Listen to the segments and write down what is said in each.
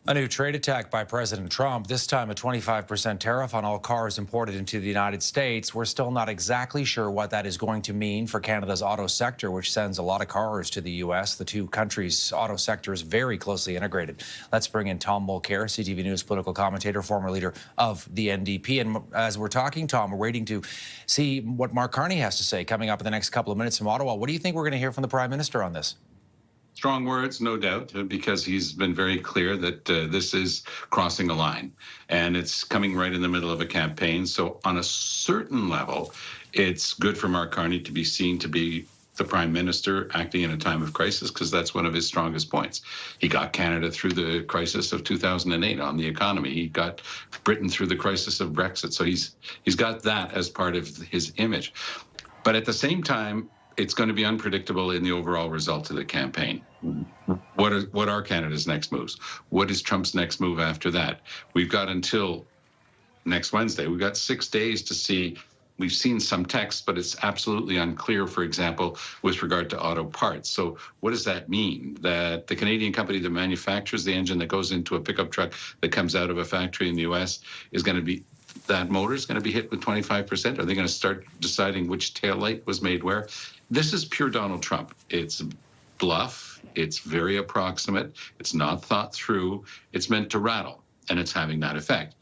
A new trade attack by President Trump, this time a 25% tariff on all cars imported into the United States. We're still not exactly sure what that is going to mean for Canada's auto sector, which sends a lot of cars to the U.S. The two countries' auto sector is very closely integrated. Let's bring in Tom Mulcair, CTV News political commentator, former leader of the NDP. And as we're talking, Tom, we're waiting to see what Mark Carney has to say coming up in the next couple of minutes from Ottawa. What do you think we're going to hear from the Prime Minister on this? Strong words, no doubt, because he's been very clear that this is crossing a line, and it's coming right in the middle of a campaign. So on a certain level, it's good for Mark Carney to be seen to be the Prime Minister acting in a time of crisis, because that's one of his strongest points. He got Canada through the crisis of 2008 on the economy. He got Britain through the crisis of Brexit. So he's got that as part of his image. But at the same time, it's going to be unpredictable in the overall result of the campaign. What are Canada's next moves? What is Trump's next move after that? We've got until next Wednesday. We've got 6 days to see. We've seen some text, but it's absolutely unclear, for example, with regard to auto parts. So what does that mean? That the Canadian company that manufactures the engine that goes into a pickup truck that comes out of a factory in the U.S. is going to be, that motor is going to be hit with 25%? Are they going to start deciding which taillight was made where? This is pure Donald Trump. It's bluff. It's very approximate. It's not thought through. It's meant to rattle, and it's having that effect.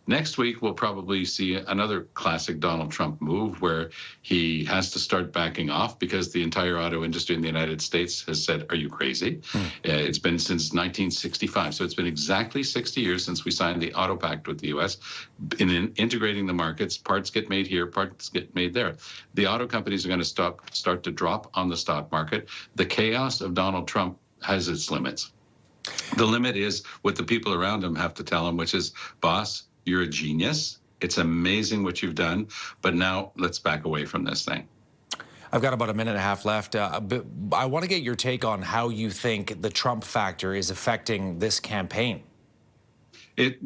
Next week, we'll probably see another classic Donald Trump move where he has to start backing off because the entire auto industry in the United States has said, are you crazy? It's been since 1965. So it's been exactly 60 years since we signed the Auto Pact with the U.S. In integrating the markets, parts get made here, parts get made there. The auto companies are going to start to drop on the stock market. The chaos of Donald Trump has its limits. The limit is what the people around him have to tell him, which is, boss, you're a genius. It's amazing what you've done, but now let's back away from this thing. I've got about a minute and a half left. But I want to get your take on how you think the Trump factor is affecting this campaign. It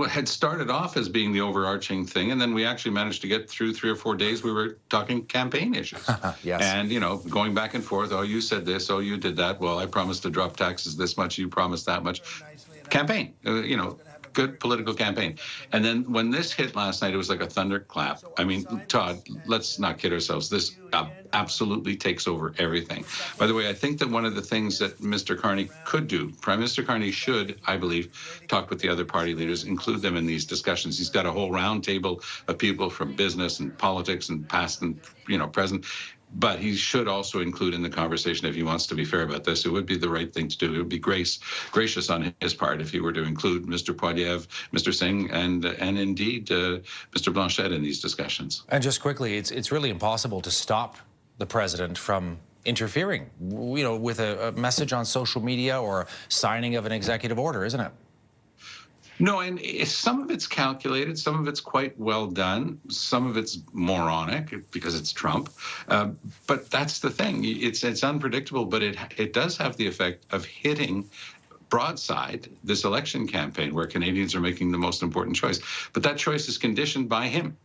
had started off as being the overarching thing, and then we actually managed to get through 3 or 4 days. We were talking campaign issues. Yes. And, you know, going back and forth. Oh, you said this. Oh, you did that. Well, I promised to drop taxes this much. You promised that much. Campaign, good political campaign. And then when this hit last night, it was like a thunderclap. I mean, Todd, let's not kid ourselves. This absolutely takes over everything. By the way, I think that one of the things that Mr. Carney could do, Prime Minister Carney should, I believe, talk with the other party leaders, include them in these discussions. He's got a whole round table of people from business and politics and past and, present. But he should also include in the conversation, if he wants to be fair about this, it would be the right thing to do. It would be gracious on his part if he were to include Mr. Poilievre, Mr. Singh, and indeed Mr. Blanchet in these discussions. And just quickly, it's really impossible to stop the president from interfering, with a message on social media or signing of an executive order, isn't it? No, and some of it's calculated, some of it's quite well done, some of it's moronic because it's Trump. But that's the thing. It's unpredictable, but it does have the effect of hitting broadside this election campaign where Canadians are making the most important choice. But that choice is conditioned by him.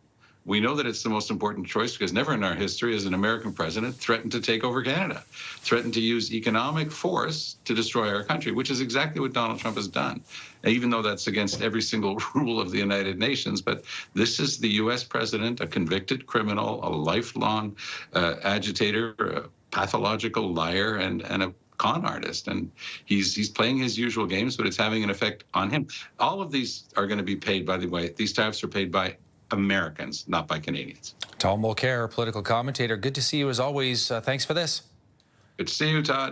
We know that it's the most important choice because never in our history has an American president threatened to take over Canada, threatened to use economic force to destroy our country, which is exactly what Donald Trump has done, even though that's against every single rule of the United Nations. But this is the U.S. president, a convicted criminal, a lifelong agitator, a pathological liar, and a con artist, and he's playing his usual games, but it's having an effect on him. All of these are going to be paid, by the way. These tariffs are paid by Americans, not by Canadians. Tom Mulcair, political commentator. Good to see you as always. Thanks for this. Good to see you, Todd.